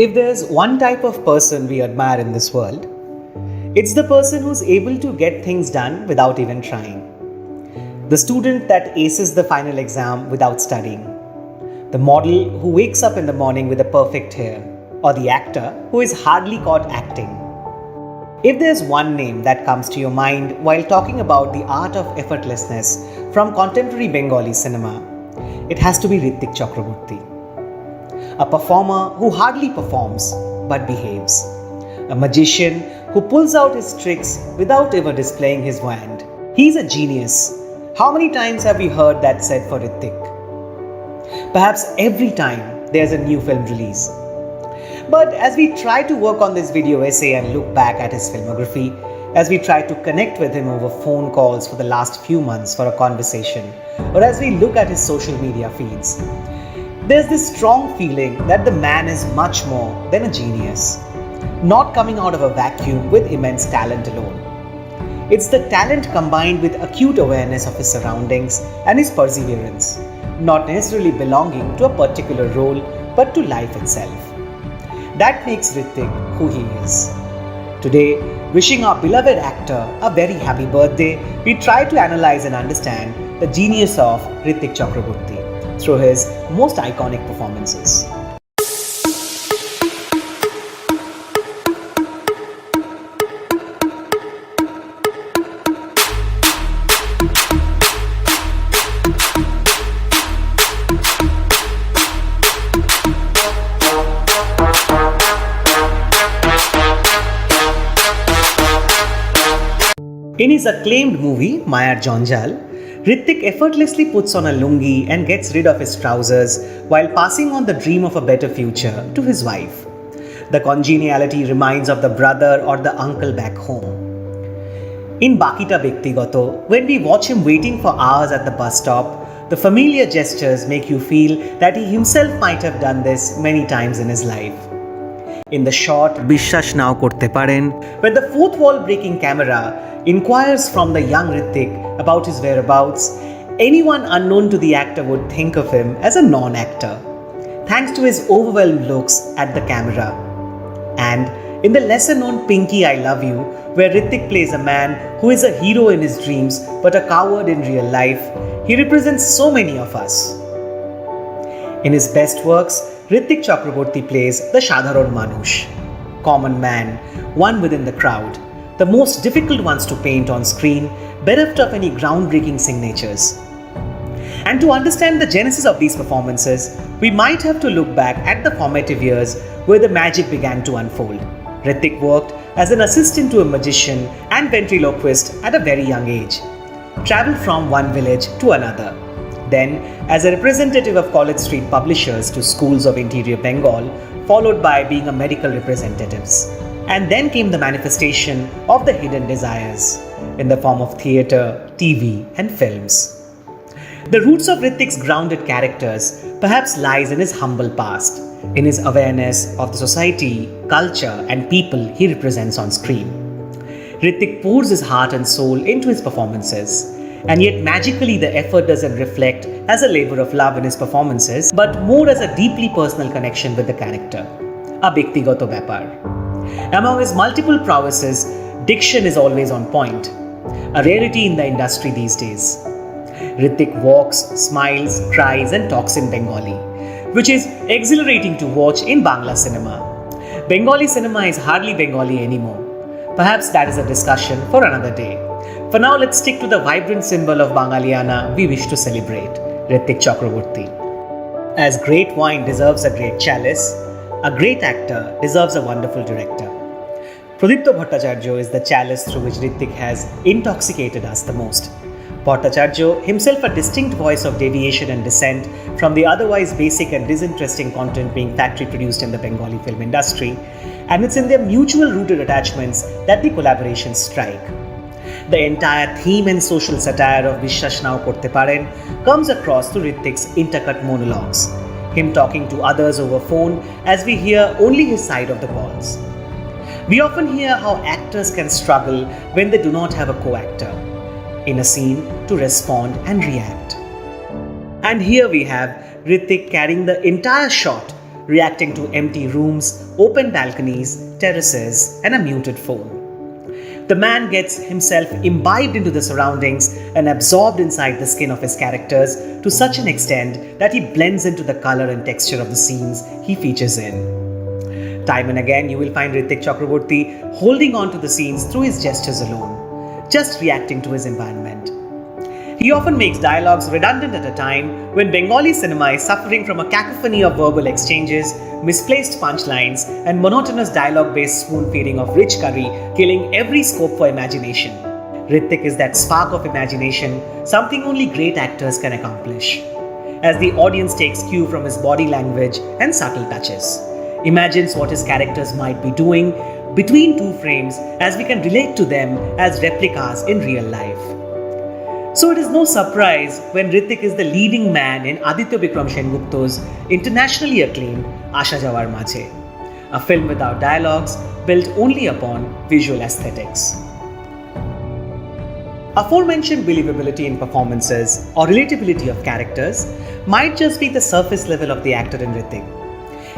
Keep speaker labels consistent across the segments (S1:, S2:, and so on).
S1: If there's one type of person we admire in this world, it's the person who's able to get things done without even trying. The student that aces the final exam without studying. The model who wakes up in the morning with a perfect hair. Or the actor who is hardly caught acting. If there's one name that comes to your mind while talking about the art of effortlessness from contemporary Bengali cinema, it has to be Ritwick Chakraborty. A performer who hardly performs but behaves. A magician who pulls out his tricks without ever displaying his wand. He's a genius. How many times have we heard that said for Ritwik? Perhaps every time there's a new film release. But as we try to work on this video essay and look back at his filmography, as we try to connect with him over phone calls for the last few months for a conversation, or as we look at his social media feeds, there's this strong feeling that the man is much more than a genius, not coming out of a vacuum with immense talent alone. It's the talent combined with acute awareness of his surroundings and his perseverance, not necessarily belonging to a particular role but to life itself. That makes Ritwik who he is. Today, wishing our beloved actor a very happy birthday, we try to analyze and understand the genius of Ritwik Chakraborty through his most iconic performances. In his acclaimed movie, Mayar Jonjal, Ritwik effortlessly puts on a lungi and gets rid of his trousers while passing on the dream of a better future to his wife. The congeniality reminds of the brother or the uncle back home. In Bakita Bektigoto, when we watch him waiting for hours at the bus stop, the familiar gestures make you feel that he himself might have done this many times in his life. In the short Bishwash Nao Korte Paren, when the fourth wall breaking camera inquires from the young Ritwik about his whereabouts, anyone unknown to the actor would think of him as a non-actor, thanks to his overwhelmed looks at the camera. And in the lesser-known Pinky I Love You, where Ritwik plays a man who is a hero in his dreams but a coward in real life, he represents so many of us. In his best works, Ritwik Chakraborty plays the Shadharan Manush, common man, one within the crowd, the most difficult ones to paint on screen, bereft of any groundbreaking signatures. And to understand the genesis of these performances, we might have to look back at the formative years where the magic began to unfold. Ritwik worked as an assistant to a magician and ventriloquist at a very young age, travelled from one village to another. Then, as a representative of College Street publishers to schools of interior Bengal, followed by being a medical representative. And then came the manifestation of the hidden desires in the form of theatre, TV and films. The roots of Ritwik's grounded characters perhaps lies in his humble past, in his awareness of the society, culture and people he represents on screen. Ritwik pours his heart and soul into his performances, and yet magically the effort doesn't reflect as a labour of love in his performances, but more as a deeply personal connection with the character, a Bektigoto Byapar. Among his multiple prowesses, diction is always on point, a rarity in the industry these days. Ritwik walks, smiles, cries and talks in Bengali, which is exhilarating to watch in Bangla cinema. Bengali cinema is hardly Bengali anymore. Perhaps that is a discussion for another day. For now, let's stick to the vibrant symbol of Bangaliana we wish to celebrate, Ritwik Chakraborty. As great wine deserves a great chalice, a great actor deserves a wonderful director. Pradipta Bhattacharya is the chalice through which Ritwik has intoxicated us the most. Bhattacharya, himself a distinct voice of deviation and dissent from the otherwise basic and disinteresting content being factory produced in the Bengali film industry, and it's in their mutual rooted attachments that the collaborations strike. The entire theme and social satire of Bishwash Nao Korte Paren comes across through Ritwik's intercut monologues, him talking to others over phone as we hear only his side of the calls. We often hear how actors can struggle when they do not have a co-actor in a scene to respond and react. And here we have Ritwik carrying the entire shot reacting to empty rooms, open balconies, terraces, and a muted phone. The man gets himself imbibed into the surroundings and absorbed inside the skin of his characters to such an extent that he blends into the color and texture of the scenes he features in. Time and again, you will find Ritwick Chakraborty holding on to the scenes through his gestures alone, just reacting to his environment. He often makes dialogues redundant at a time when Bengali cinema is suffering from a cacophony of verbal exchanges, misplaced punchlines, and monotonous dialogue-based spoon-feeding of rich curry, killing every scope for imagination. Ritwick is that spark of imagination, something only great actors can accomplish. As the audience takes cue from his body language and subtle touches, imagines what his characters might be doing between two frames as we can relate to them as replicas in real life. So it is no surprise when Ritwick is the leading man in Aditya Bikram Sengupta's internationally acclaimed Asha Jawar Mache, a film without dialogues built only upon visual aesthetics. Aforementioned believability in performances or relatability of characters might just be the surface level of the actor in Ritwick.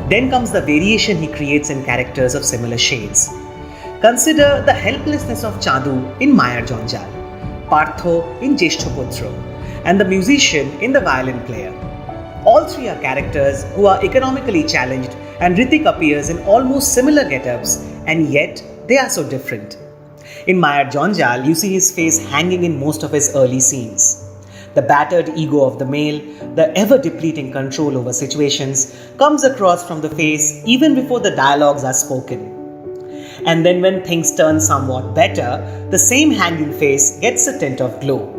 S1: Then comes the variation he creates in characters of similar shades. Consider the helplessness of Chandu in Mayar Jonjal, Partho in Jeshthoputra, and the musician in the violin player. All three are characters who are economically challenged, and Ritwick appears in almost similar get-ups, and yet they are so different. In Mayar Jonjal, you see his face hanging in most of his early scenes. The battered ego of the male, the ever-depleting control over situations, comes across from the face even before the dialogues are spoken. And then when things turn somewhat better, the same hanging face gets a tint of glow.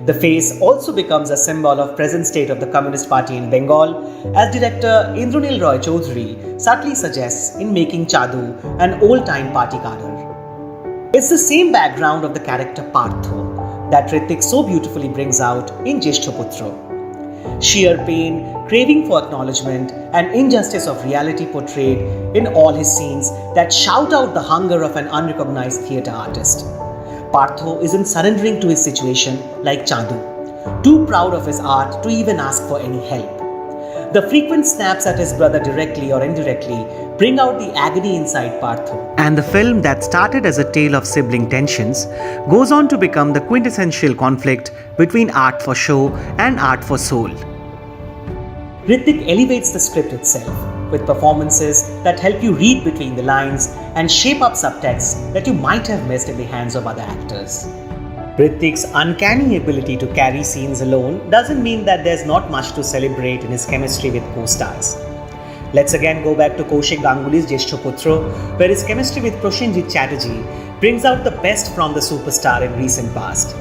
S1: The face also becomes a symbol of present state of the Communist Party in Bengal, as director Indranil Roy Chaudhary subtly suggests in making Chadu an old-time party cadre. It's the same background of the character Partho that Ritwick so beautifully brings out in Jeshthoputra. Sheer pain, craving for acknowledgement, and injustice of reality portrayed in all his scenes that shout out the hunger of an unrecognized theatre artist. Partho isn't surrendering to his situation like Chandu, too proud of his art to even ask for any help. The frequent snaps at his brother directly or indirectly bring out the agony inside Partho. And the film that started as a tale of sibling tensions goes on to become the quintessential conflict between art for show and art for soul. Ritwick elevates the script itself with performances that help you read between the lines and shape up subtexts that you might have missed in the hands of other actors. Ritwick's uncanny ability to carry scenes alone doesn't mean that there's not much to celebrate in his chemistry with co-stars. Let's again go back to Kaushik Ganguly's Jeshthoputra, where his chemistry with Prosenjit Chatterjee brings out the best from the superstar in recent past.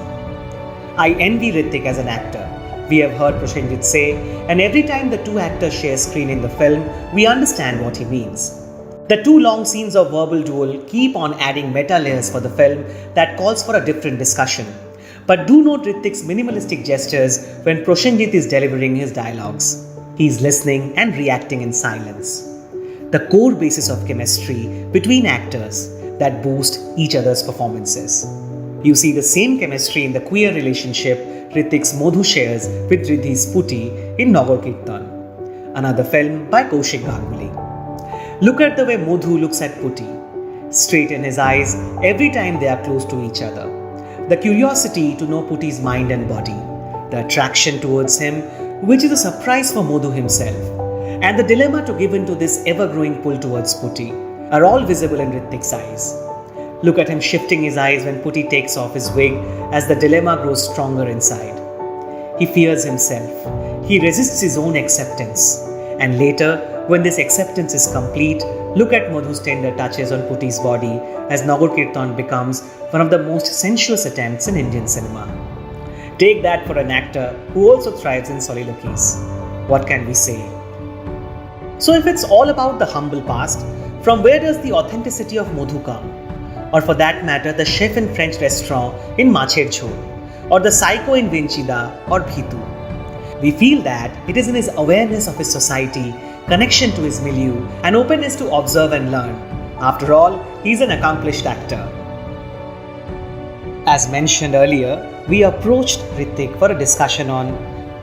S1: I envy Ritwick as an actor. We have heard Prosenjit say, and every time the two actors share screen in the film, we understand what he means. The two long scenes of verbal duel keep on adding meta layers for the film that calls for a different discussion. But do note Ritwick's minimalistic gestures when Prosenjit is delivering his dialogues. He is listening and reacting in silence. The core basis of chemistry between actors that boost each other's performances. You see the same chemistry in the queer relationship Ritwick's Madhu shares with Riddhi's Putti in Nagar Kirtan, another film by Kaushik Ganguly. Look at the way Madhu looks at Putti, straight in his eyes every time they are close to each other. The curiosity to know Putti's mind and body, the attraction towards him, which is a surprise for Madhu himself, and the dilemma to give in to this ever-growing pull towards Putti are all visible in Ritwick's eyes. Look at him shifting his eyes when Putti takes off his wig as the dilemma grows stronger inside. He fears himself. He resists his own acceptance. And later, when this acceptance is complete, look at Madhu's tender touches on Putti's body as Nagar Kirtan becomes one of the most sensuous attempts in Indian cinema. Take that for an actor who also thrives in soliloquies. What can we say? So if it's all about the humble past, from where does the authenticity of Madhu come? Or for that matter, the chef in French restaurant in Macher Jhol, or the psycho in Vinchida or Bhitu. We feel that it is in his awareness of his society, connection to his milieu, and openness to observe and learn. After all, he is an accomplished actor. As mentioned earlier, we approached Ritwick for a discussion on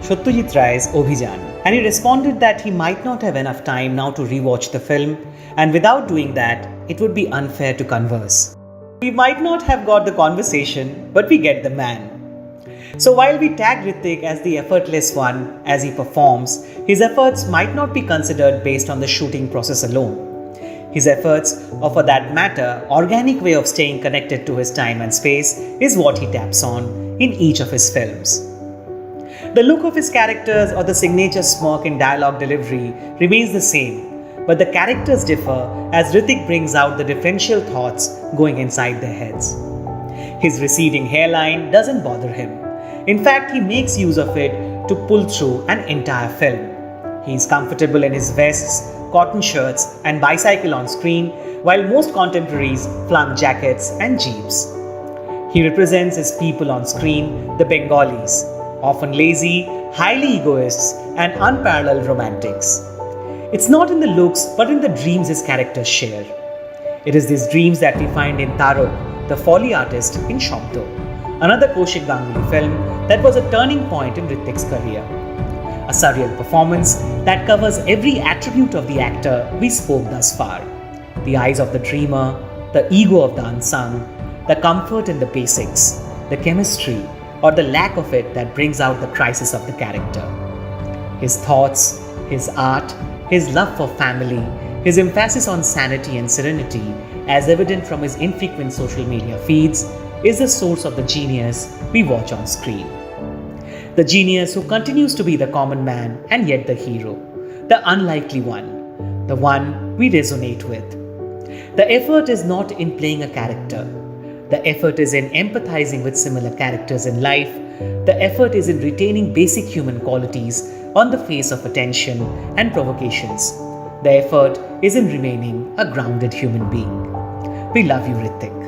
S1: Satyajit Ray's Abhijan. And he responded that he might not have enough time now to rewatch the film, and without doing that, it would be unfair to converse. We might not have got the conversation, but we get the man. So while we tag Ritwik as the effortless one as he performs, his efforts might not be considered based on the shooting process alone. His efforts, or for that matter, organic way of staying connected to his time and space, is what he taps on in each of his films. The look of his characters or the signature smirk in dialogue delivery remains the same, but the characters differ as Ritwik brings out the differential thoughts going inside their heads. His receding hairline doesn't bother him. In fact, he makes use of it to pull through an entire film. He is comfortable in his vests, cotton shirts, and bicycle on screen, while most contemporaries flaunt jackets and jeeps. He represents his people on screen, the Bengalis, often lazy, highly egoists, and unparalleled romantics. It's not in the looks, but in the dreams his characters share. It is these dreams that we find in Tarok, the folly artist in Shabdo, another Kaushik Ganguly film that was a turning point in Ritwik's career. A surreal performance that covers every attribute of the actor we spoke thus far. The eyes of the dreamer, the ego of the unsung, the comfort in the basics, the chemistry, or the lack of it that brings out the crisis of the character. His thoughts, his art, his love for family, his emphasis on sanity and serenity, as evident from his infrequent social media feeds, is the source of the genius we watch on screen. The genius who continues to be the common man and yet the hero, the unlikely one, the one we resonate with. The effort is not in playing a character. The effort is in empathizing with similar characters in life. The effort is in retaining basic human qualities on the face of attention and provocations. The effort is in remaining a grounded human being. We love you, Ritwik.